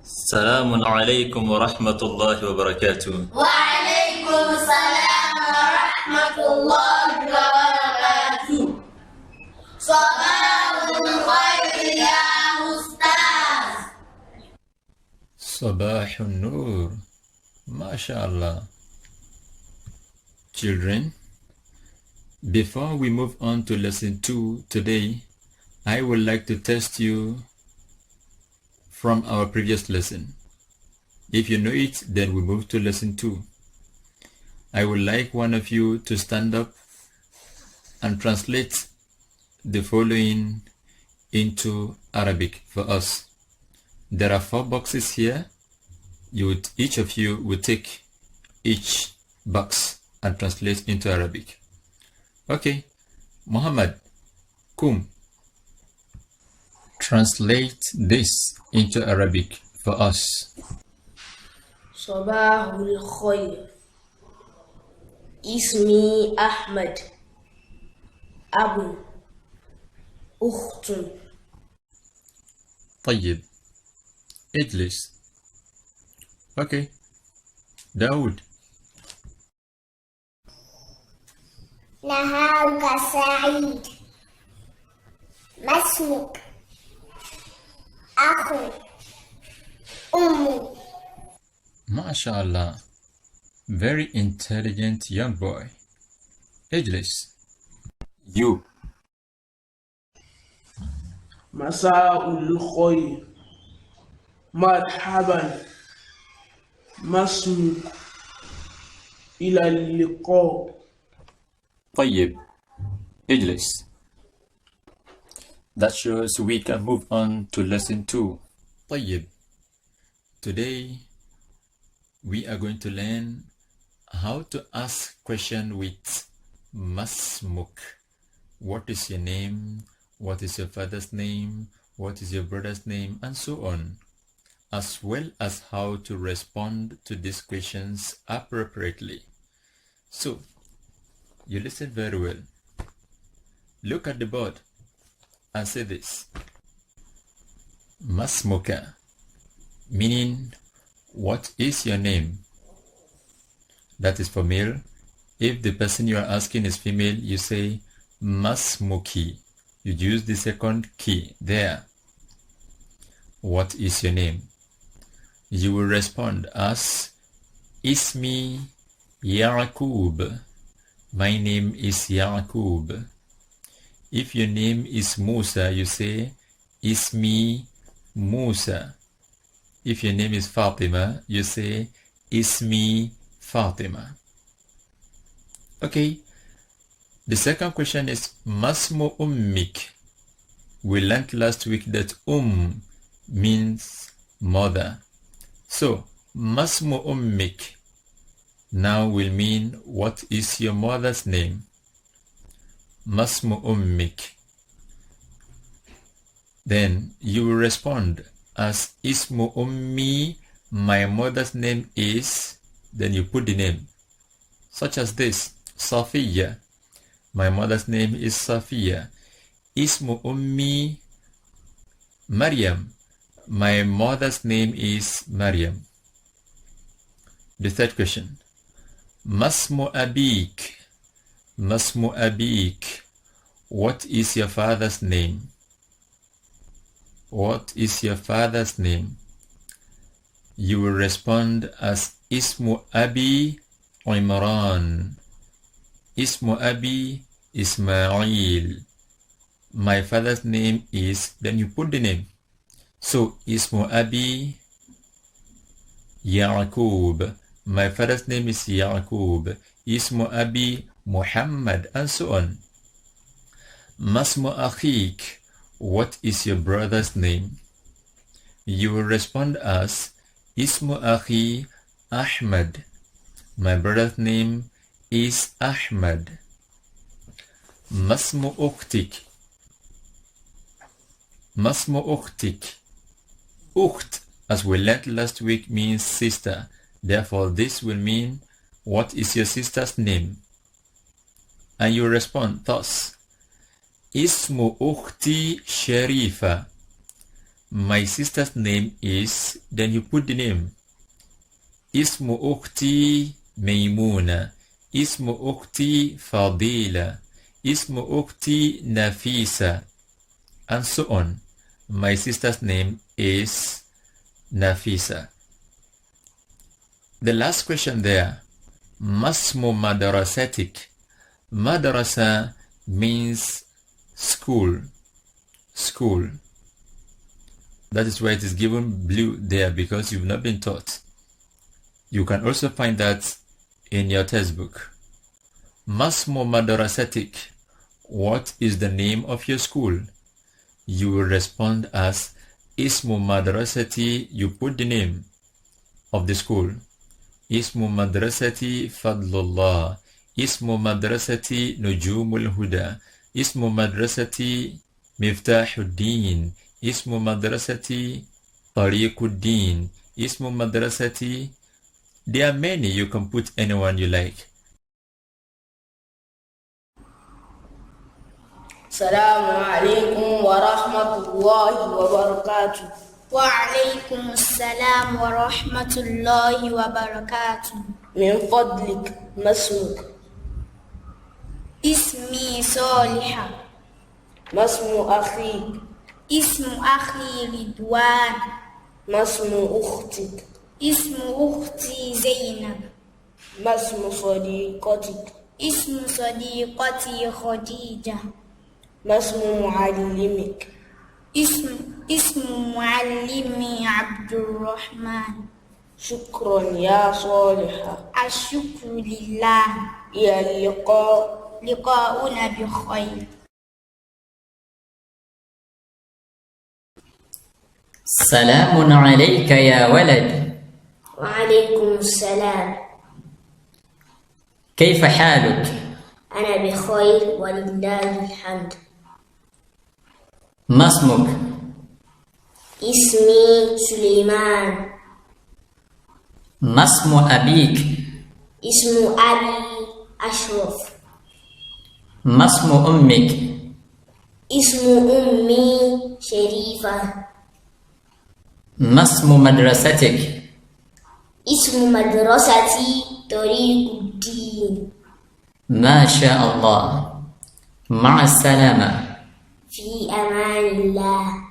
السلام عليكم ورحمة الله وبركاته. وعليكم السلام ورحمة الله وبركاته. صباح الخير يا أستاذ. صباح النور. MashaAllah. Children, before we move on to lesson 2 today, I would like to test you from our previous lesson. If you know it, then we move to lesson 2. I would like one of you to stand up and translate the following into Arabic for us. There are 4 boxes here. Each of you will take each box and translate into Arabic. Okay, Muhammad, come. Translate this into Arabic for us. صباح الخير. اسمي أحمد. أب أخت. طيب. اجلس. Okay. داود. نهارك سعيد. ما اسمك؟ أخو. أم. MashaAllah. Very intelligent young boy. اجلس. You. مساء الخير. مرحبا. ما اسمك؟ إلى اللقاء. طيب. اجلس. That shows we can move on to lesson 2. طيب. Today we are going to learn how to ask question with masmuk. What is your name? What is your father's name? What is your brother's name? And so on. As well as how to respond to these questions appropriately. So, you listen very well. Look at the board and say this. Masmuka, meaning what is your name? That is for male. If the person you are asking is female, you say masmuki. You use the second key there. What is your name? You will respond as Ismi Yaqub. My name is Yaqub. If your name is Musa, you say Ismi Musa. If your name is Fatima, you say Ismi Fatima. Okay. The second question is Masmu Ummik. We learned last week that means mother. So, Masmu Ummik now will mean what is your mother's name? Masmu Ummik. Then you will respond as Ismu Ummi, my mother's name is, then you put the name. Such as this, Safiya. My mother's name is Safiya. Ismu Ummi, Maryam. My mother's name is Maryam. The third question. Masmu Abik. Masmu Abik. What is your father's name? What is your father's name? You will respond as Ismu Abi Imran. Ismu Abi Ismail. My father's name is, then you put the name. So, Ismu Abi Yaqub. My father's name is Yaqub. Ismu Abi Muhammad, and so on. Masmu Akhik. What is your brother's name? You will respond as Ismu Akhi Ahmad. My brother's name is Ahmad. Masmu Ukhtik. Masmu Ukhtik. Ukht, as we learned last week, means sister. Therefore, this will mean what is your sister's name? And you respond thus. Ismu Ukhti Sharifa. My sister's name is, then you put the name. Ismu ukhti Maymuna. Ismu ukhti Fadila. Ismu ukhti Nafisa. And so on. My sister's name is Nafisa. The last question there. Masmu madarasatik. Madrasa means school. School. That is why it is given blue there, because you've not been taught. You can also find that in your textbook. Masmu madarasatik. What is the name of your school? You will respond as Ismu madrasati. You put the name of the school. Ismu madrasati Fadlullah. Ismu madrasati Nujumul Huda. Ismu madrasati Miftahuddin. Ismu madrasati Tariquddin. Ismu madrasati. There are many. You can put anyone you like. Assalamu alaikum wa rahmatullahi wa barakatuh. وعليكم السلام ورحمة الله وبركاته. من فضلك ما اسمك؟ اسمي صالحة. ما اسم أخيك؟ اسم أخي رضوان. ما اسم أختك؟ اسم أختي زينب. ما اسم صديقتك؟ اسم صديقتي خديجة. ما اسم معلمك؟ اسم معلمي عبد الرحمن. شكرا يا صالحة. الشكر لله. إلى اللقاء. لقاؤنا بخير. سلام عليك يا ولد. وعليكم السلام. كيف حالك؟ أنا بخير ولله الحمد. ما اسمك؟ اسمي سليمان. ما اسم أبيك؟ اسم أبي أشرف. ما اسم أمك؟ اسم أمي شريفة. ما اسم مدرستك؟ اسم مدرستي طريق الدين. ما شاء الله. مع السلامة. في أمان الله.